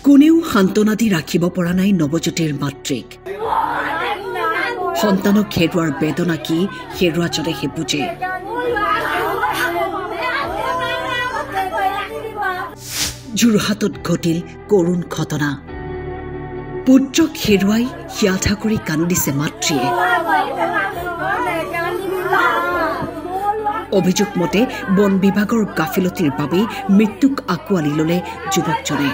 কোনেও সান্তনা দি ৰাখিব পৰা নাই নৱজ্যোতিৰ মাতৃক। সন্তানক হেৰুৱাৰ বেদনা কি হেৰুৱাজনেহে বুজে। যোৰহাটত ঘটিল কৰুণ ঘটনা। পুত্ৰক হেৰুৱাই হিয়াঠা কৰি কান্দিছে মাতৃয়ে। অভিযোগ মতে বন বিভাগৰ গাফিলতিৰ বাবে মৃত্যুক আঁকোৱালি ললে যুৱকজনে।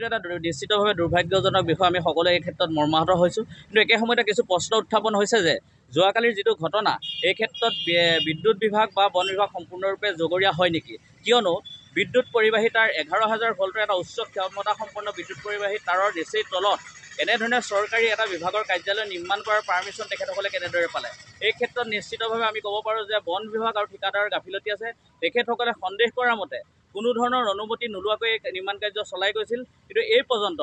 এটা নিশ্চিতভাৱে দুৰ্ভাগ্যজনক বিষয়। আমি সকলোৱে এই ক্ষেত্ৰত মৰ্মাহত হৈছোঁ। কিন্তু একে সময়তে কিছু প্ৰশ্ন উত্থাপন হৈছে যে যোৱাকালিৰ যিটো ঘটনা, এই ক্ষেত্ৰত বিদ্যুৎ বিভাগ বা বন বিভাগ সম্পূৰ্ণৰূপে জগৰীয়া হয় নেকি? কিয়নো বিদ্যুৎ পৰিবাহী তাৰ 11,000 ভল্টৰ এটা উচ্চ ক্ষমতাসম্পন্ন বিদ্যুৎ পৰিবাহী তাৰৰ নিচেই তলত এনেধৰণে চৰকাৰী এটা বিভাগৰ কাৰ্যালয় নিৰ্মাণ কৰাৰ পাৰ্মিশ্যন তেখেতসকলে কেনেদৰে পালে? এই ক্ষেত্ৰত নিশ্চিতভাৱে আমি ক'ব পাৰোঁ যে বন বিভাগ আৰু ঠিকাদাৰৰ গাফিলতি আছে। তেখেতসকলে সন্দেহ কৰাৰ মতে কোনো ধৰণৰ অনুমতি নোলোৱাকৈ নিৰ্মাণ কাৰ্য চলাই গৈছিল। কিন্তু এই পৰ্যন্ত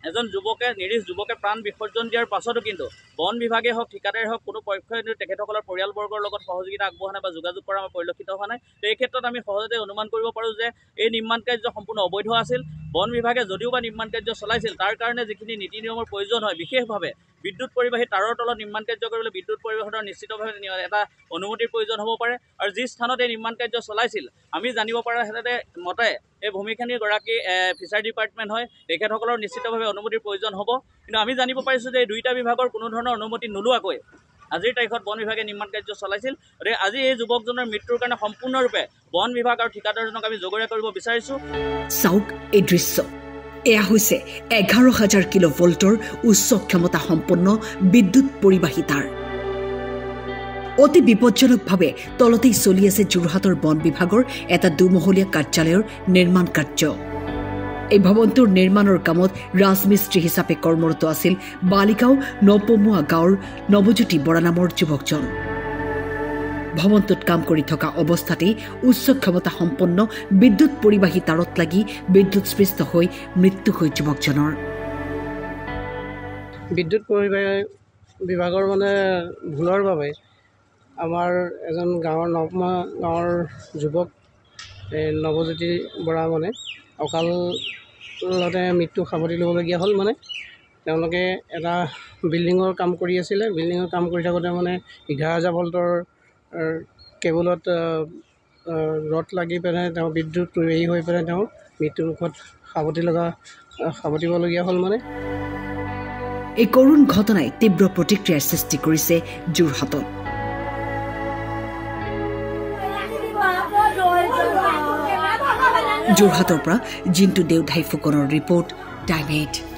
এজন যুৱকে নিৰীহ যুৱকে প্ৰাণ বিসৰ্জন দিয়াৰ পাছতো কিন্তু বন বিভাগে হওক ঠিকাদাৰে হওক কোনো পক্ষই তেখেতসকলৰ পৰিয়ালবৰ্গৰ লগত সহযোগিতা আগবঢ়া নাই বা যোগাযোগ কৰা আমাৰ পৰিলক্ষিত হোৱা নাই। এই ক্ষেত্ৰত আমি সহজতে অনুমান কৰিব পাৰোঁ যে এই নিৰ্মাণ কাৰ্য সম্পূৰ্ণ অবৈধ আছিল। বন বিভাগে যদিও বা নিৰ্মাণ কাৰ্য চলাইছিল, তাৰ কাৰণে যিখিনি নীতি নিয়মৰ প্ৰয়োজন হয়, বিশেষভাৱে বিদ্যুৎ পৰিবাহী তাৰৰ তলত নিৰ্মাণ কাৰ্য কৰিবলৈ বিদ্যুৎ পৰিবহণৰ নিশ্চিতভাৱে এটা অনুমতিৰ প্ৰয়োজন হ'ব পাৰে। আৰু যি স্থানত এই নিৰ্মাণ কাৰ্য চলাইছিল, আমি জানিব পৰা মতে এই ভূমিখানিৰ গৰাকী ফিচাৰী ডিপাৰ্টমেণ্ট হয়, তেখেতসকলৰ নিশ্চিতভাৱে অনুমতিৰ প্ৰয়োজন হ'ব। কিন্তু আমি জানিব পাৰিছোঁ যে এই দুয়োটা বিভাগৰ কোনো ধৰণৰ অনুমতি নোলোৱাকৈ আজিৰ তাৰিখত বন বিভাগে নিৰ্মাণ কাৰ্য চলাইছিল। গতিকে আজি এই যুৱকজনৰ মৃত্যুৰ কাৰণে সম্পূৰ্ণৰূপে বন বিভাগ আৰু ঠিকাদাৰজনক আমি জগৰীয়া কৰিব বিচাৰিছোঁ। চাওক এই দৃশ্য, এয়া হৈছে 11,000 কিলো ভল্টৰ উচ্চ ক্ষমতা সম্পন্ন বিদ্যুৎ পৰিবাহী তাঁৰ। অতি বিপজ্জনকভাৱে তলতেই চলি আছে যোৰহাটৰ বন বিভাগৰ এটা দুমহলীয়া কাৰ্যালয়ৰ নিৰ্মাণ কাৰ্য। এই ভৱনটোৰ নিৰ্মাণৰ কামত ৰাজমিস্ত্ৰী হিচাপে কৰ্মৰত আছিল বালিগাঁও নপমুৱা গাঁৱৰ নৱজ্যোতি বৰা নামৰ যুৱকজন। ভৱনটোত কাম কৰি থকা অৱস্থাতেই উচ্চ ক্ষমতা সম্পন্ন বিদ্যুৎ পৰিবাহী তাঁৰত লাগি বিদ্যুৎস্পৃষ্ট হৈ মৃত্যু হয় যুৱকজনৰ। বিদ্যুৎ পৰিবাহী বিভাগৰ ভুলৰ বাবে আমাৰ এজন গাঁৱৰ নপমুৱা গাঁৱৰ যুৱক নৱজ্যোতি বৰা অকালতে মৃত্যু সাৱটি ল'বলগীয়া হ'ল। তেওঁলোকে এটা বিল্ডিঙৰ কাম কৰি আছিলে। বিল্ডিঙৰ কাম কৰি থাকোঁতে 11,000 ভল্টৰ কেবুলত ৰড লাগি পেলাই তেওঁ বিদ্যুৎ পৰিবাহী হৈ পেলাই তেওঁ মৃত্যুমুখত সাৱটিবলগীয়া হ'ল। এই কৰুণ ঘটনাই তীব্ৰ প্ৰতিক্ৰিয়াৰ সৃষ্টি কৰিছে যোৰহাটত। যোৰহাটৰ পৰা জিন্তু দেওধাই ফুকনৰ ৰিপৰ্ট, টাইম 8।